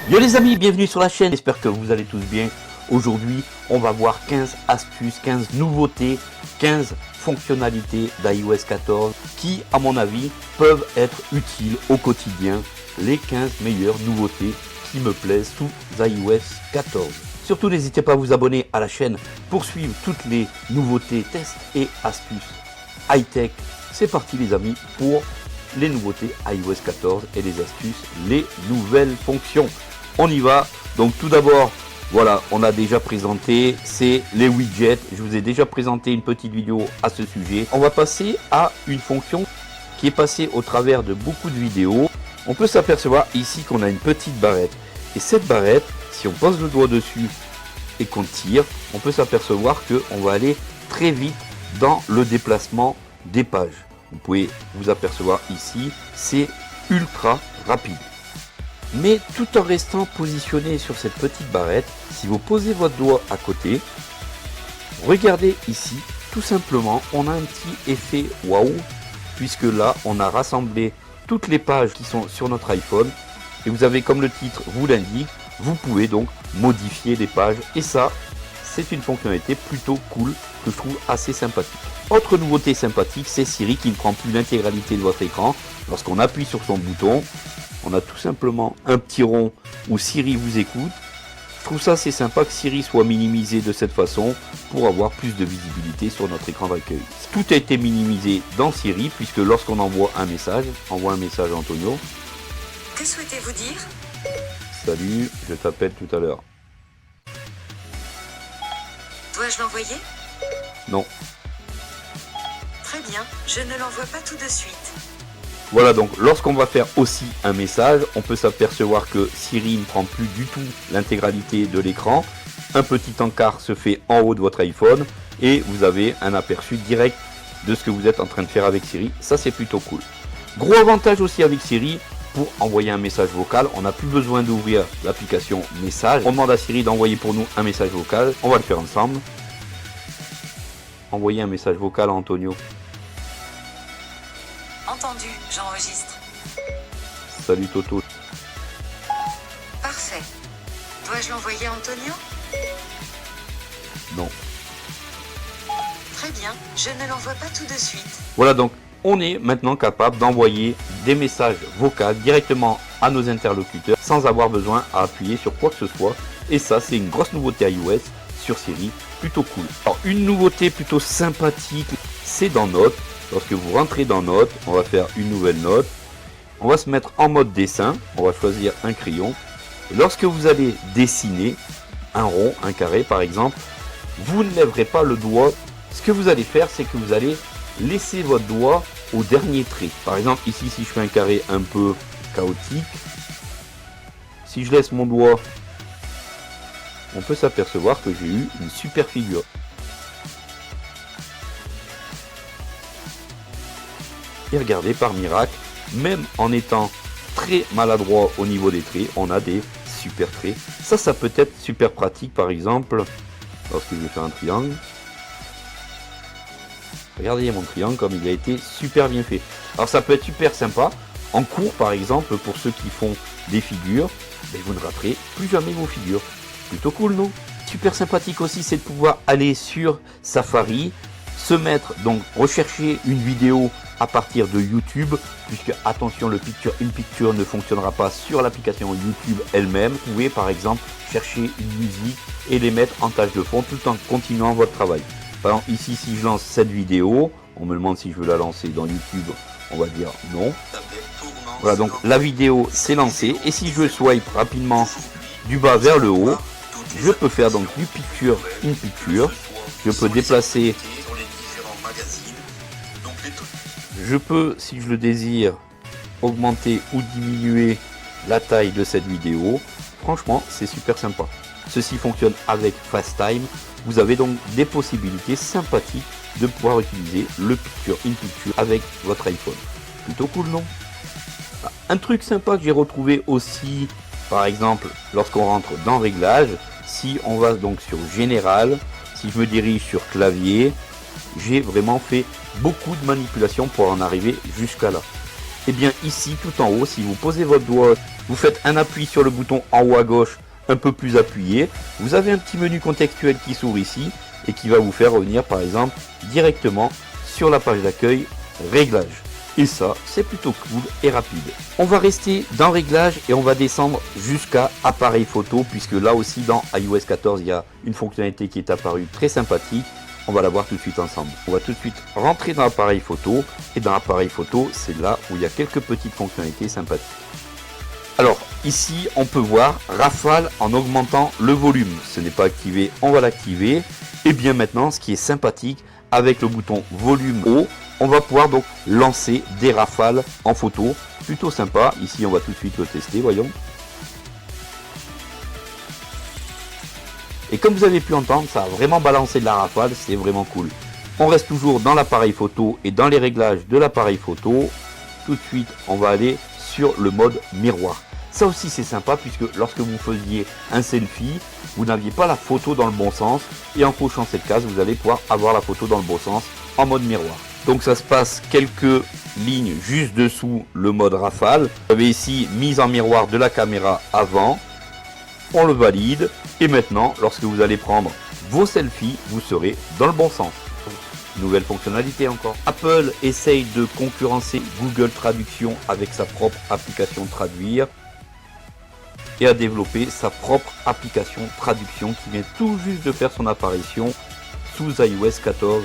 Yo les amis, bienvenue sur la chaîne, j'espère que vous allez tous bien. Aujourd'hui, on va voir 15 astuces, 15 nouveautés, 15 fonctionnalités d'iOS 14 qui, à mon avis, peuvent être utiles au quotidien. Les 15 meilleures nouveautés qui me plaisent sous iOS 14. Surtout, n'hésitez pas à vous abonner à la chaîne pour suivre toutes les nouveautés, tests et astuces high-tech. C'est parti les amis pour les nouveautés iOS 14 et les astuces, les nouvelles fonctions. On y va. Donc tout d'abord, voilà, on a déjà présenté, c'est les widgets. Je vous ai déjà présenté une petite vidéo à ce sujet. On va passer à une fonction qui est passée au travers de beaucoup de vidéos. On peut s'apercevoir ici qu'on a une petite barrette. Et cette barrette, si on pose le doigt dessus et qu'on tire, on peut s'apercevoir qu'on va aller très vite dans le déplacement des pages. Vous pouvez vous apercevoir ici, c'est ultra rapide. Mais tout en restant positionné sur cette petite barrette, si vous posez votre doigt à côté, regardez ici, tout simplement, on a un petit effet waouh, puisque là, on a rassemblé toutes les pages qui sont sur notre iPhone, et vous avez, comme le titre vous l'indique, vous pouvez donc modifier les pages, et ça, c'est une fonctionnalité plutôt cool, que je trouve assez sympathique. Autre nouveauté sympathique, c'est Siri qui ne prend plus l'intégralité de votre écran. Lorsqu'on appuie sur son bouton, on a tout simplement un petit rond où Siri vous écoute. Je trouve ça assez sympa que Siri soit minimisé de cette façon pour avoir plus de visibilité sur notre écran d'accueil. Tout a été minimisé dans Siri puisque lorsqu'on envoie un message à Antonio. Que souhaitez-vous dire? Salut, je t'appelle tout à l'heure. Dois-je l'envoyer? Non. Très bien, je ne l'envoie pas tout de suite. Voilà, donc lorsqu'on va faire aussi un message, on peut s'apercevoir que Siri ne prend plus du tout l'intégralité de l'écran. Un petit encart se fait en haut de votre iPhone et vous avez un aperçu direct de ce que vous êtes en train de faire avec Siri. Ça, c'est plutôt cool. Gros avantage aussi avec Siri, pour envoyer un message vocal, on n'a plus besoin d'ouvrir l'application message. On demande à Siri d'envoyer pour nous un message vocal. On va le faire ensemble. Envoyer un message vocal à Antonio. Entendu, j'enregistre. Salut Toto. Parfait. Dois-je l'envoyer à Antonio? Non. Très bien, je ne l'envoie pas tout de suite. Voilà, donc on est maintenant capable d'envoyer des messages vocaux directement à nos interlocuteurs sans avoir besoin à appuyer sur quoi que ce soit. Et ça, c'est une grosse nouveauté iOS sur Siri, plutôt cool. Alors une nouveauté plutôt sympathique, c'est dans Notes. Lorsque vous rentrez dans Notes, on va faire une nouvelle note. On va se mettre en mode dessin. On va choisir un crayon. Et lorsque vous allez dessiner un rond, un carré par exemple, vous ne lèverez pas le doigt. Ce que vous allez faire, c'est que vous allez laisser votre doigt au dernier trait. Par exemple, ici, si je fais un carré un peu chaotique, si je laisse mon doigt, on peut s'apercevoir que j'ai eu une super figure. Et regardez, par miracle, même en étant très maladroit au niveau des traits, on a des super traits. Ça peut être super pratique, par exemple, lorsque je vais faire un triangle. Regardez mon triangle comme il a été super bien fait. Alors ça peut être super sympa. En cours, par exemple, pour ceux qui font des figures, mais vous ne raterez plus jamais vos figures. Plutôt cool, non? Super sympathique aussi, c'est de pouvoir aller sur Safari, se mettre, donc rechercher une vidéo à partir de YouTube, puisque attention, le picture in picture ne fonctionnera pas sur l'application YouTube elle-même. Vous pouvez par exemple chercher une musique et les mettre en tâche de fond tout en continuant votre travail. Par exemple ici, si je lance cette vidéo, on me demande si je veux la lancer dans YouTube, on va dire non. Voilà, donc la vidéo s'est lancée, et si je swipe rapidement du bas vers le haut, je peux faire donc du picture in picture. Je peux déplacer. Je peux, si je le désire, augmenter ou diminuer la taille de cette vidéo. Franchement, c'est super sympa. Ceci fonctionne avec FaceTime. Vous avez donc des possibilités sympathiques de pouvoir utiliser le Picture in Picture avec votre iPhone. Plutôt cool, non? Un truc sympa que j'ai retrouvé aussi, par exemple, lorsqu'on rentre dans Réglages, si on va donc sur Général, si je me dirige sur Clavier, j'ai vraiment fait beaucoup de manipulations pour en arriver jusqu'à là. Et bien ici, tout en haut, si vous posez votre doigt, vous faites un appui sur le bouton en haut à gauche, un peu plus appuyé, vous avez un petit menu contextuel qui s'ouvre ici et qui va vous faire revenir par exemple directement sur la page d'accueil Réglages. Et ça, c'est plutôt cool et rapide. On va rester dans Réglages et on va descendre jusqu'à Appareil photo, puisque là aussi dans iOS 14, il y a une fonctionnalité qui est apparue très sympathique. On va la voir tout de suite ensemble. On va tout de suite rentrer dans Appareil photo. Et dans Appareil photo, c'est là où il y a quelques petites fonctionnalités sympathiques. Alors, ici, on peut voir rafale en augmentant le volume. Ce n'est pas activé, on va l'activer. Et bien maintenant, ce qui est sympathique, avec le bouton volume haut, on va pouvoir donc lancer des rafales en photo. Plutôt sympa. Ici, on va tout de suite le tester, voyons. Et comme vous avez pu entendre, ça a vraiment balancé de la rafale, c'est vraiment cool. On reste toujours dans l'appareil photo et dans les réglages de l'appareil photo. Tout de suite, on va aller sur le mode miroir. Ça aussi c'est sympa puisque lorsque vous faisiez un selfie, vous n'aviez pas la photo dans le bon sens. Et en cochant cette case, vous allez pouvoir avoir la photo dans le bon sens en mode miroir. Donc ça se passe quelques lignes juste dessous le mode rafale. Vous avez ici mise en miroir de la caméra avant. On le valide. Et maintenant, lorsque vous allez prendre vos selfies, vous serez dans le bon sens. Nouvelle fonctionnalité encore. Apple essaye de concurrencer Google Traduction avec sa propre application Traduire et a développé sa propre application Traduction qui vient tout juste de faire son apparition sous iOS 14.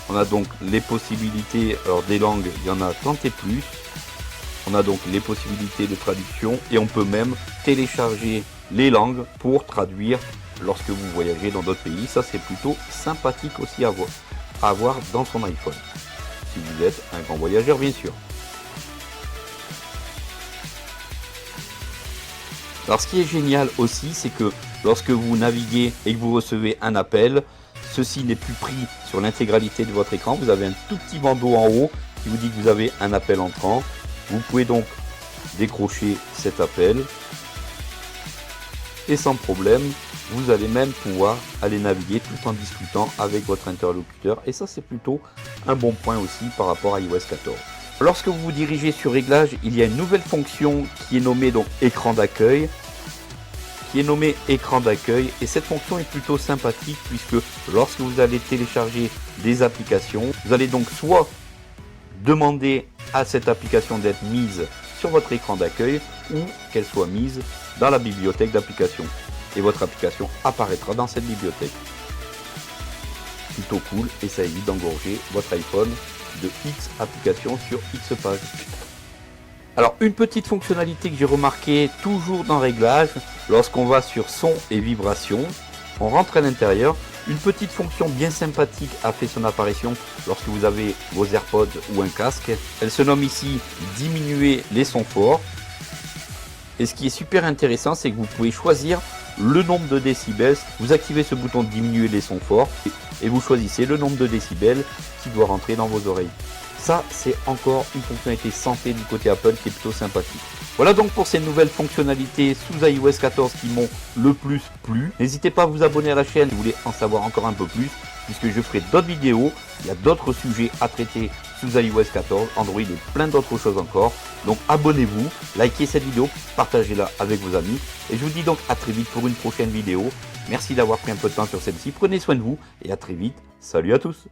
On a donc les possibilités, alors des langues, il y en a tant et plus. On a donc les possibilités de traduction et on peut même télécharger les langues pour traduire lorsque vous voyagez dans d'autres pays. Ça c'est plutôt sympathique aussi à avoir dans son iPhone. Si vous êtes un grand voyageur bien sûr. Alors ce qui est génial aussi, c'est que lorsque vous naviguez et que vous recevez un appel, ceci n'est plus pris sur l'intégralité de votre écran. Vous avez un tout petit bandeau en haut qui vous dit que vous avez un appel entrant. Vous pouvez donc décrocher cet appel et sans problème, vous allez même pouvoir aller naviguer tout en discutant avec votre interlocuteur. Et ça, c'est plutôt un bon point aussi par rapport à iOS 14. Lorsque vous vous dirigez sur Réglages, il y a une nouvelle fonction qui est nommée donc écran d'accueil. Et cette fonction est plutôt sympathique puisque lorsque vous allez télécharger des applications, vous allez donc soit demander à cette application d'être mise sur votre écran d'accueil ou qu'elle soit mise dans la bibliothèque d'applications. Et votre application apparaîtra dans cette bibliothèque. Plutôt cool et ça évite d'engorger votre iPhone de X applications sur X pages. Alors une petite fonctionnalité que j'ai remarqué toujours dans Réglages, lorsqu'on va sur son et vibration, on rentre à l'intérieur. Une petite fonction bien sympathique a fait son apparition lorsque vous avez vos AirPods ou un casque. Elle se nomme ici diminuer les sons forts. Et ce qui est super intéressant, c'est que vous pouvez choisir le nombre de décibels. Vous activez ce bouton de diminuer les sons forts et vous choisissez le nombre de décibels qui doit rentrer dans vos oreilles. Ça, c'est encore une fonctionnalité santé du côté Apple qui est plutôt sympathique. Voilà donc pour ces nouvelles fonctionnalités sous iOS 14 qui m'ont le plus plu. N'hésitez pas à vous abonner à la chaîne si vous voulez en savoir encore un peu plus, puisque je ferai d'autres vidéos. Il y a d'autres sujets à traiter sous iOS 14, Android et plein d'autres choses encore. Donc abonnez-vous, likez cette vidéo, partagez-la avec vos amis. Et je vous dis donc à très vite pour une prochaine vidéo. Merci d'avoir pris un peu de temps sur celle-ci. Prenez soin de vous et à très vite. Salut à tous.